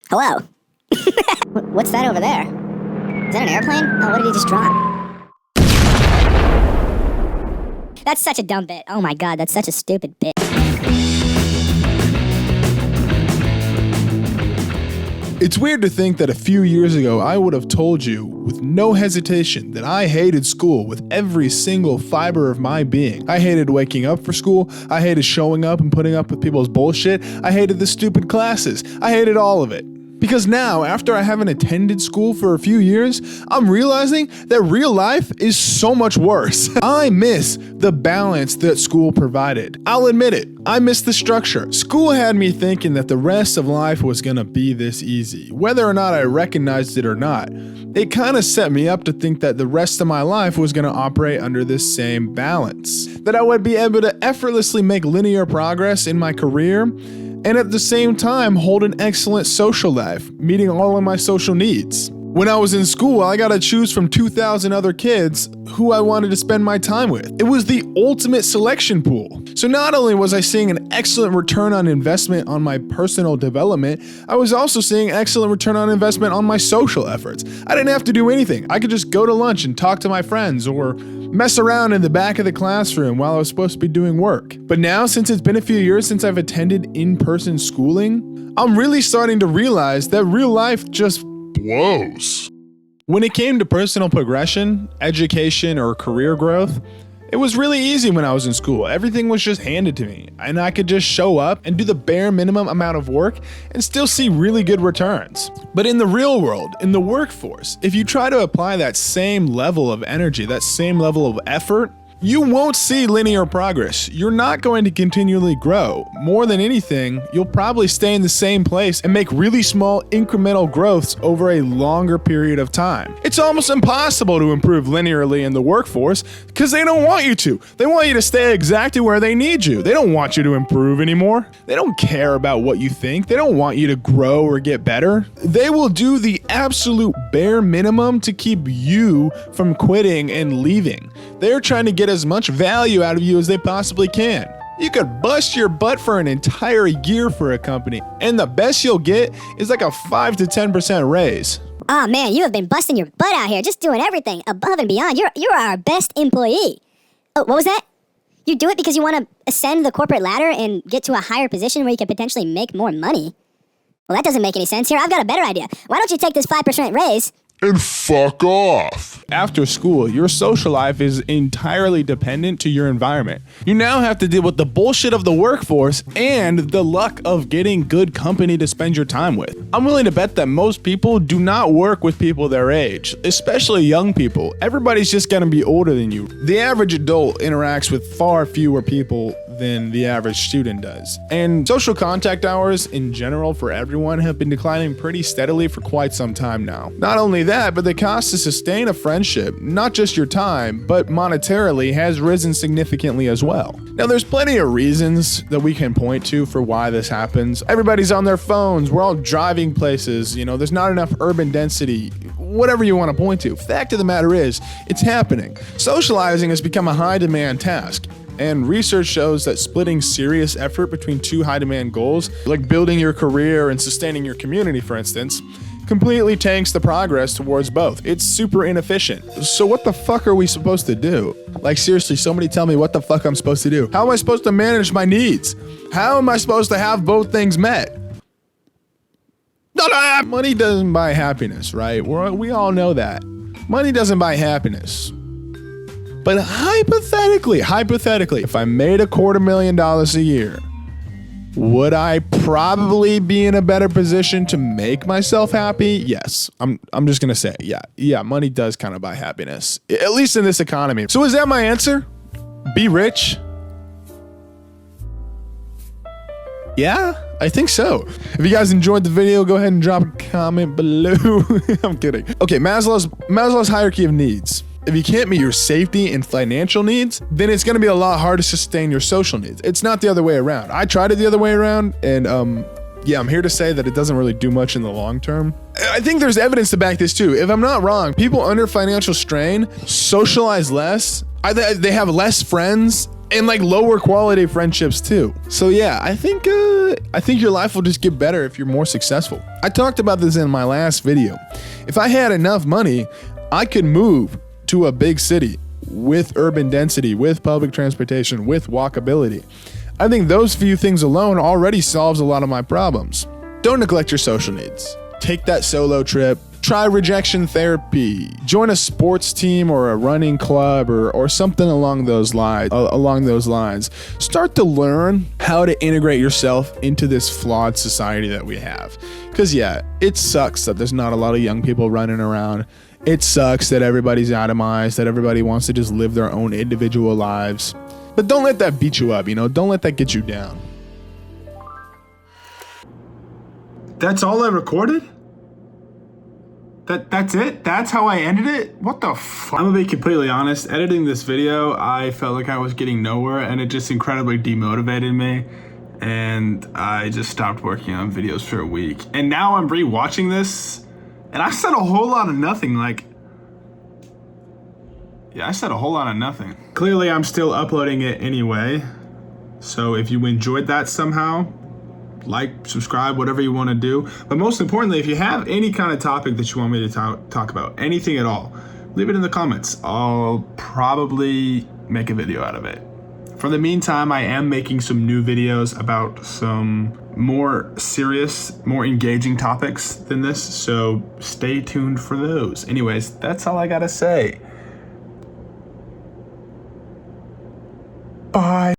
Hello. What's that over there? Is that an airplane? Oh, what did he just drop? That's such a dumb bit. Oh my god, that's such a stupid bit. It's weird to think that a few years ago I would have told you with no hesitation that I hated school with every single fiber of my being. I hated waking up for school, I hated showing up and putting up with people's bullshit, I hated the stupid classes, I hated all of it. Because now, after I haven't attended school for a few years, I'm realizing that real life is so much worse. I miss the balance that school provided. I'll admit it, I miss the structure. School had me thinking that the rest of life was gonna be this easy. Whether or not I recognized it or not, it kind of set me up to think that the rest of my life was gonna operate under this same balance. That I would be able to effortlessly make linear progress in my career, and at the same time hold an excellent social life, meeting all of my social needs. When I was in school, I got to choose from 2,000 other kids who I wanted to spend my time with. It was the ultimate selection pool. So not only was I seeing an excellent return on investment on my personal development, I was also seeing excellent return on investment on my social efforts. I didn't have to do anything. I could just go to lunch and talk to my friends or mess around in the back of the classroom while I was supposed to be doing work. But now, since it's been a few years since I've attended in-person schooling, I'm really starting to realize that real life just blows. When it came to personal progression, education, or career growth, it was really easy when I was in school. Everything was just handed to me, and I could just show up and do the bare minimum amount of work and still see really good returns. But in the real world, in the workforce, if you try to apply that same level of energy, that same level of effort, you won't see linear progress. You're not going to continually grow. More than anything, you'll probably stay in the same place and make really small incremental growths over a longer period of time. It's almost impossible to improve linearly in the workforce because they don't want you to. They want you to stay exactly where they need you. They don't want you to improve anymore. They don't care about what you think. They don't want you to grow or get better. They will do the absolute bare minimum to keep you from quitting and leaving. They're trying to get as much value out of you as they possibly can. You could bust your butt for an entire year for a company, and the best you'll get is like a 5 to 10% raise. Oh man, you have been busting your butt out here, just doing everything above and beyond. You're our best employee. Oh, what was that? You do it because you want to ascend the corporate ladder and get to a higher position where you can potentially make more money? Well, that doesn't make any sense. Here, I've got a better idea. Why don't you take this 5% raise and fuck off. After school, your social life is entirely dependent to your environment. You now have to deal with the bullshit of the workforce and the luck of getting good company to spend your time with. I'm willing to bet that most people do not work with people their age, especially young people. Everybody's just gonna be older than you. The average adult interacts with far fewer people than the average student does. And social contact hours in general for everyone have been declining pretty steadily for quite some time now. Not only that, but the cost to sustain a friendship, not just your time, but monetarily, has risen significantly as well. Now, there's plenty of reasons that we can point to for why this happens. Everybody's on their phones, we're all driving places, there's not enough urban density, whatever you want to point to. Fact of the matter is, it's happening. Socializing has become a high demand task. And research shows that splitting serious effort between two high-demand goals, like building your career and sustaining your community, for instance, completely tanks the progress towards both. It's super inefficient. So what the fuck are we supposed to do? Like seriously, somebody tell me what the fuck I'm supposed to do. How am I supposed to manage my needs? How am I supposed to have both things met? No, money doesn't buy happiness, right? We all know that. Money doesn't buy happiness. But hypothetically, if I made $250,000 a year, would I probably be in a better position to make myself happy? Yes. I'm just gonna say, yeah, money does kind of buy happiness, at least in this economy. So is that my answer? Be rich? Yeah, I think so. If you guys enjoyed the video, go ahead and drop a comment below. I'm kidding. Okay, Maslow's hierarchy of needs. If you can't meet your safety and financial needs, then it's gonna be a lot harder to sustain your social needs. It's not the other way around. I tried it the other way around, and yeah, I'm here to say that it doesn't really do much in the long term. I think there's evidence to back this too. If I'm not wrong, people under financial strain socialize less, they have less friends, and like lower quality friendships too. So yeah, I think your life will just get better if you're more successful. I talked about this in my last video. If I had enough money, I could move to a big city with urban density, with public transportation, with walkability. I think those few things alone already solves a lot of my problems. Don't neglect your social needs. Take that solo trip. Try rejection therapy. Join a sports team or a running club or something along those lines. Start to learn how to integrate yourself into this flawed society that we have. Because yeah, it sucks that there's not a lot of young people running around. It sucks that everybody's atomized, that everybody wants to just live their own individual lives. But don't let that beat you up, Don't let that get you down. That's all I recorded? That's it? That's how I ended it? What the fuck? I'm gonna be completely honest. Editing this video, I felt like I was getting nowhere, and it just incredibly demotivated me. And I just stopped working on videos for a week. And now I'm rewatching this, and I said a whole lot of nothing. I said a whole lot of nothing. Clearly, I'm still uploading it anyway. So if you enjoyed that somehow, like, subscribe, whatever you want to do. But most importantly, if you have any kind of topic that you want me to talk about, anything at all, leave it in the comments. I'll probably make a video out of it. For the meantime, I am making some new videos about some more serious, more engaging topics than this, so stay tuned for those. Anyways, that's all I gotta say. Bye.